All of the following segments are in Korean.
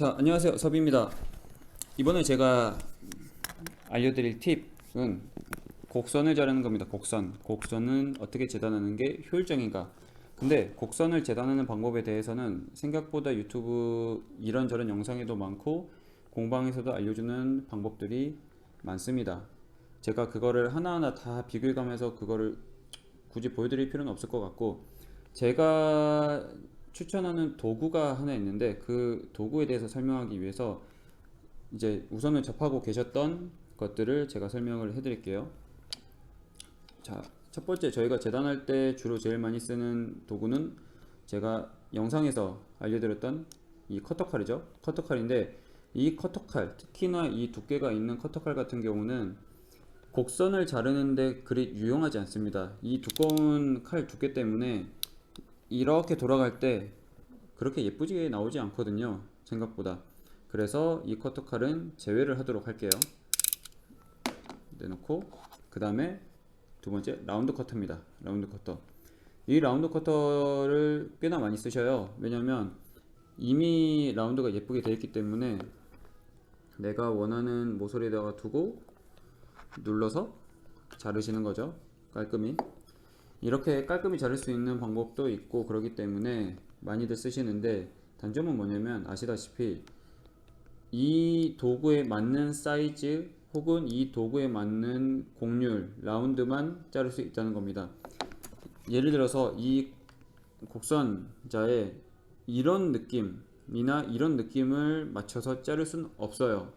자, 안녕하세요. 섭입니다. 이번에 제가 알려드릴 팁은 곡선을 자르는 겁니다. 곡선은 어떻게 재단하는 게 효율적인가? 근데 곡선을 재단하는 방법에 대해서는 생각보다 유튜브 이런저런 영상에도 많고 공방에서도 알려주는 방법들이 많습니다. 제가 그거를 하나하나 다 비교해가면서 그거를 굳이 보여드릴 필요는 없을 것 같고, 제가 추천하는 도구가 하나 있는데 그 도구에 대해서 설명하기 위해서 이제 우선은 접하고 계셨던 것들을 제가 설명을 해드릴게요. 자, 첫 번째, 저희가 재단할 때 주로 제일 많이 쓰는 도구는 제가 영상에서 알려드렸던 이 커터칼이죠. 커터칼인데, 이 커터칼, 특히나 이 두께가 있는 커터칼 같은 경우는 곡선을 자르는데 그리 유용하지 않습니다. 이 두꺼운 칼 두께 때문에 이렇게 돌아갈 때 그렇게 예쁘게 나오지 않거든요, 생각보다. 그래서 이 커터칼은 제외를 하도록 할게요. 내놓고, 그 다음에 두 번째 라운드 커터입니다. 라운드 커터. 이 라운드 커터를 꽤나 많이 쓰셔요. 왜냐면 이미 라운드가 예쁘게 되어 있기 때문에 내가 원하는 모서리에다가 두고 눌러서 자르시는 거죠. 깔끔히. 이렇게 깔끔히 자를 수 있는 방법도 있고 그러기 때문에 많이들 쓰시는데, 단점은 뭐냐면 아시다시피 이 도구에 맞는 사이즈 혹은 이 도구에 맞는 곡률, 라운드만 자를 수 있다는 겁니다. 예를 들어서 이 곡선자에 이런 느낌이나 이런 느낌을 맞춰서 자를 수는 없어요.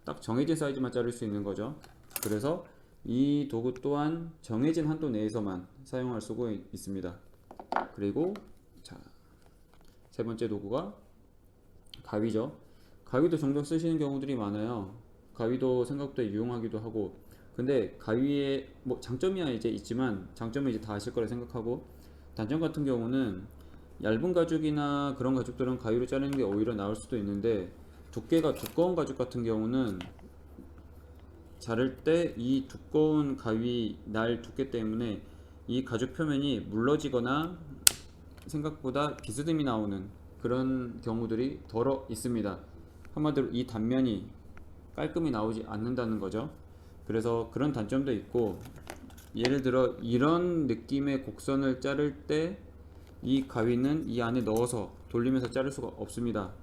딱 정해진 사이즈만 자를 수 있는 거죠. 그래서 이 도구 또한 정해진 한도 내에서만 사용할 수가 있습니다. 그리고 자, 세 번째 도구가 가위죠. 가위도 종종 쓰시는 경우들이 많아요. 가위도 생각보다 유용하기도 하고, 근데 가위의 뭐 장점이야 이제 있지만 장점은 이제 다 아실 거라 생각하고, 단점 같은 경우는 얇은 가죽이나 그런 가죽들은 가위로 자르는 게 오히려 나을 수도 있는데, 두께가 두꺼운 가죽 같은 경우는 자를 때 이 두꺼운 가위 날 두께 때문에 이 가죽 표면이 물러지거나 생각보다 비스듬히 나오는 그런 경우들이 덜어 있습니다. 한마디로 이 단면이 깔끔히 나오지 않는다는 거죠. 그래서 그런 단점도 있고, 예를 들어 이런 느낌의 곡선을 자를 때 이 가위는 이 안에 넣어서 돌리면서 자를 수가 없습니다.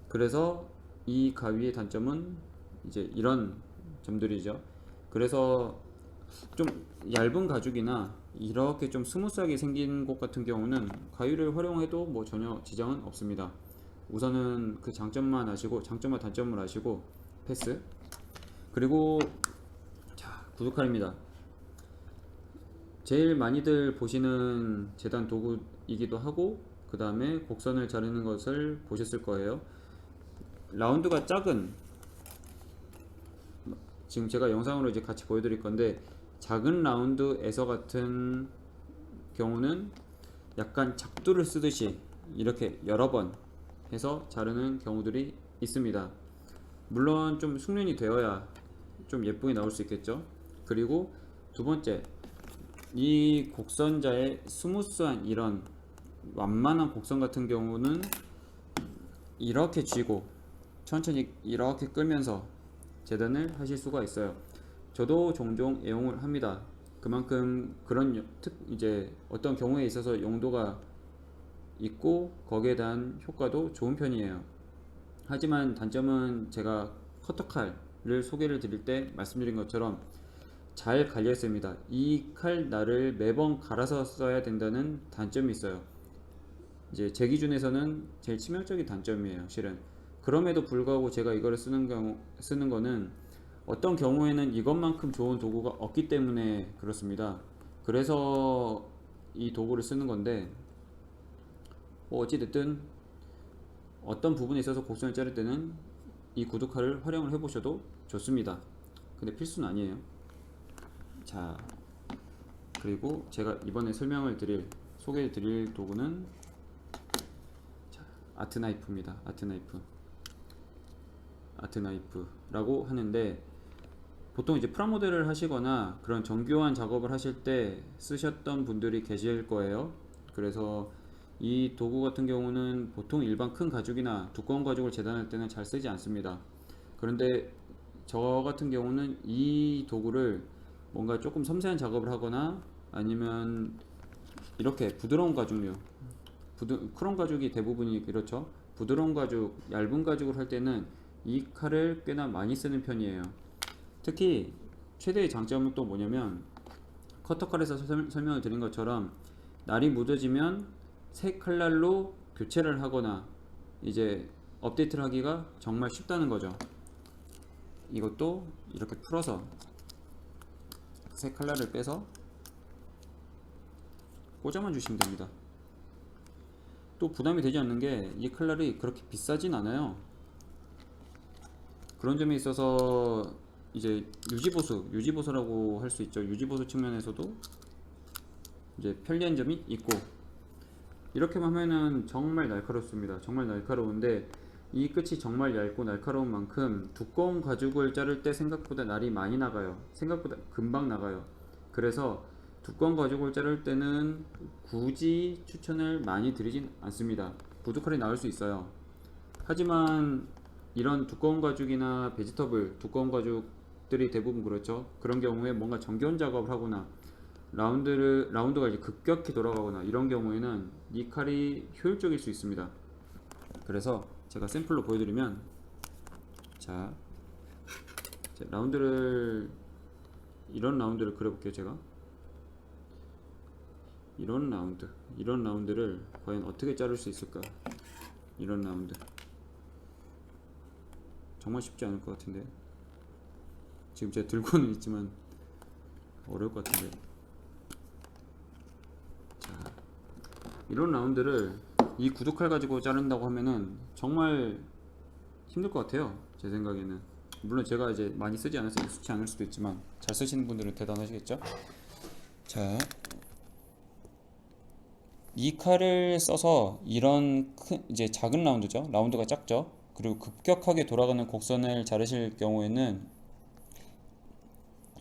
그래서 이 가위의 단점은 이제 이런 점들이죠. 그래서 좀 얇은 가죽이나 이렇게 좀 스무스하게 생긴 곳 같은 경우는 가위를 활용해도 뭐 전혀 지장은 없습니다. 우선은 그 장점만 아시고, 장점과 단점을 아시고 패스. 그리고 자, 구두칼입니다. 제일 많이들 보시는 재단 도구이기도 하고, 그 다음에 곡선을 자르는 것을 보셨을 거예요. 라운드가 작은, 지금 제가 영상으로 이제 같이 보여드릴 건데, 작은 라운드에서 같은 경우는 약간 작두를 쓰듯이 이렇게 여러 번 해서 자르는 경우들이 있습니다. 물론 좀 숙련이 되어야 좀 예쁘게 나올 수 있겠죠. 그리고 두 번째, 이 곡선자의 스무스한 이런 완만한 곡선 같은 경우는 이렇게 쥐고 천천히 이렇게 끌면서 재단을 하실 수가 있어요. 저도 종종 애용을 합니다. 그만큼 그런 이제 어떤 경우에 있어서 용도가 있고 거기에 대한 효과도 좋은 편이에요. 하지만 단점은 제가 커터칼을 소개를 드릴 때 말씀드린 것처럼 잘 갈려 있습니다. 이 칼 날을 매번 갈아서 써야 된다는 단점이 있어요. 이제 제 기준에서는 제일 치명적인 단점이에요, 실은. 그럼에도 불구하고 제가 이거를 쓰는 거는 어떤 경우에는 이것만큼 좋은 도구가 없기 때문에 그렇습니다. 그래서 이 도구를 쓰는 건데, 뭐 어찌됐든 어떤 부분에 있어서 곡선을 자를 때는 이 구두칼을 활용을 해보셔도 좋습니다. 근데 필수는 아니에요. 자, 그리고 제가 이번에 소개해 드릴 도구는 자, 아트나이프입니다. 아트나이프라고 하는데, 보통 이제 프라모델을 하시거나 그런 정교한 작업을 하실 때 쓰셨던 분들이 계실 거예요. 그래서 이 도구 같은 경우는 보통 일반 큰 가죽이나 두꺼운 가죽을 재단할 때는 잘 쓰지 않습니다. 그런데 저 같은 경우는 이 도구를 뭔가 조금 섬세한 작업을 하거나 아니면 이렇게 부드러운 가죽류, 크롬 가죽이 대부분이 그렇죠. 부드러운 가죽, 얇은 가죽을 할 때는 이 칼을 꽤나 많이 쓰는 편이에요. 특히 최대의 장점은 또 뭐냐면, 커터칼에서 설명을 드린 것처럼 날이 묻어지면 새 칼날로 교체를 하거나 이제 업데이트를 하기가 정말 쉽다는 거죠. 이것도 이렇게 풀어서 새 칼날을 빼서 꽂아만 주시면 됩니다. 또 부담이 되지 않는 게 이 칼날이 그렇게 비싸진 않아요. 그런 점에 있어서 이제 유지보수라고 할 수 있죠. 유지보수 측면에서도 이제 편리한 점이 있고, 이렇게만 하면은 정말 날카롭습니다. 정말 날카로운데 이 끝이 정말 얇고 날카로운 만큼 두꺼운 가죽을 자를 때 생각보다 날이 많이 나가요. 생각보다 금방 나가요. 그래서 두꺼운 가죽을 자를 때는 굳이 추천을 많이 드리진 않습니다. 부두칼이 나올 수 있어요. 하지만 이런 두꺼운 가죽이나 베지터블 두꺼운 가죽들이 대부분 그렇죠. 그런 경우에 뭔가 정교한 작업을 하거나 라운드가 이제 급격히 돌아가거나 이런 경우에는 이 칼이 효율적일 수 있습니다. 그래서 제가 샘플로 보여드리면, 자, 이런 라운드를 그려볼게요. 제가 이런 라운드를 과연 어떻게 자를 수 있을까? 이런 라운드 정말 쉽지 않을 것 같은데, 지금 제가 들고는 있지만 어려울 것 같은데, 이런 라운드를 이 구두칼 가지고 자른다고 하면은 정말 힘들 것 같아요. 제 생각에는. 물론 제가 이제 많이 쓰지 않아서 익숙치 않을 수도 있지만 잘 쓰시는 분들은 대단하시겠죠. 자, 이 칼을 써서 이런 이제 작은 라운드죠. 라운드가 작죠. 그리고 급격하게 돌아가는 곡선을 자르실 경우에는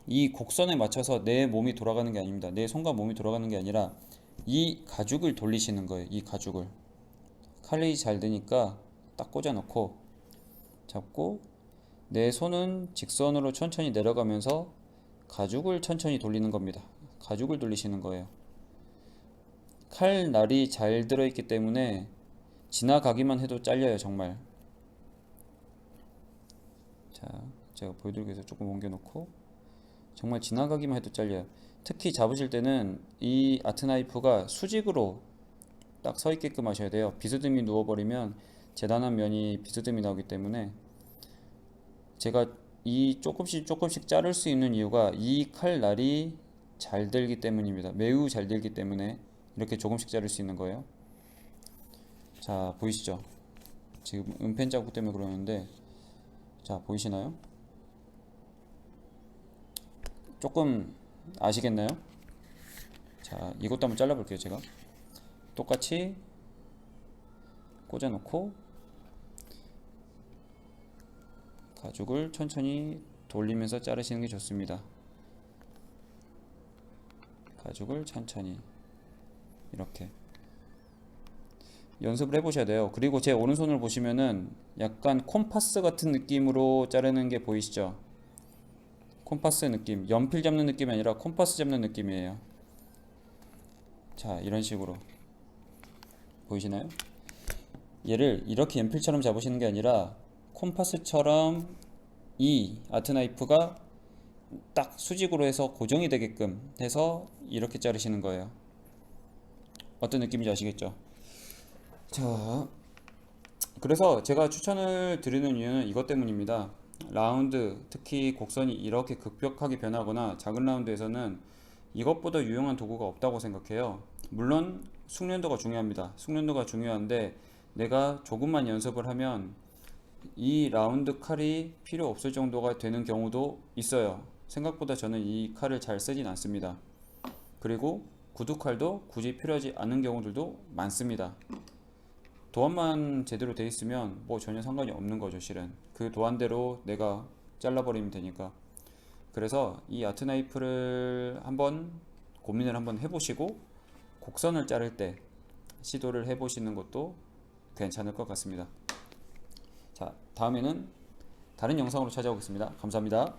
이 곡선에 맞춰서 내 몸이 돌아가는 게 아닙니다. 내 손과 몸이 돌아가는 게 아니라 이 가죽을 돌리시는 거예요. 이 가죽을. 칼이 잘 되니까 딱 꽂아 놓고 잡고, 내 손은 직선으로 천천히 내려가면서 가죽을 천천히 돌리는 겁니다. 가죽을 돌리시는 거예요. 칼날이 잘 들어있기 때문에 지나가기만 해도 잘려요. 정말. 자, 제가 보여드리기 위해서 조금 옮겨 놓고, 정말 지나가기만 해도 잘려요. 특히 잡으실 때는 이 아트나이프가 수직으로 딱 서 있게끔 하셔야 돼요. 비스듬히 누워버리면 재단한 면이 비스듬히 나오기 때문에, 제가 이 조금씩 자를 수 있는 이유가 이 칼날이 잘 들기 때문입니다. 매우 잘 들기 때문에 이렇게 조금씩 자를 수 있는 거예요. 자, 보이시죠? 지금 은펜 자국 때문에 그러는데, 자, 보이시나요? 조금 아시겠나요? 자, 이것도 한번 잘라볼게요. 제가 똑같이 꽂아놓고 가죽을 천천히 돌리면서 자르시는 게 좋습니다. 가죽을 천천히 이렇게 연습을 해보셔야 돼요. 그리고 제 오른손을 보시면은 약간 콤파스 같은 느낌으로 자르는 게 보이시죠? 콤파스 느낌, 연필 잡는 느낌이 아니라 콤파스 잡는 느낌이에요. 자, 이런 식으로 보이시나요? 얘를 이렇게 연필처럼 잡으시는 게 아니라 콤파스처럼 이 아트나이프가 딱 수직으로 해서 고정이 되게끔 해서 이렇게 자르시는 거예요. 어떤 느낌인지 아시겠죠? 자, 그래서 제가 추천을 드리는 이유는 이것 때문입니다. 라운드, 특히 곡선이 이렇게 급격하게 변하거나 작은 라운드에서는 이것보다 유용한 도구가 없다고 생각해요. 물론 숙련도가 중요합니다. 숙련도가 중요한데 내가 조금만 연습을 하면 이 라운드 칼이 필요 없을 정도가 되는 경우도 있어요. 생각보다 저는 이 칼을 잘 쓰진 않습니다. 그리고 구두칼도 굳이 필요하지 않은 경우들도 많습니다. 도안만 제대로 돼 있으면 뭐 전혀 상관이 없는 거죠. 실은 그 도안대로 내가 잘라버리면 되니까. 그래서 이 아트나이프를 한번 고민을 한번 해보시고, 곡선을 자를 때 시도를 해보시는 것도 괜찮을 것 같습니다. 자, 다음에는 다른 영상으로 찾아오겠습니다. 감사합니다.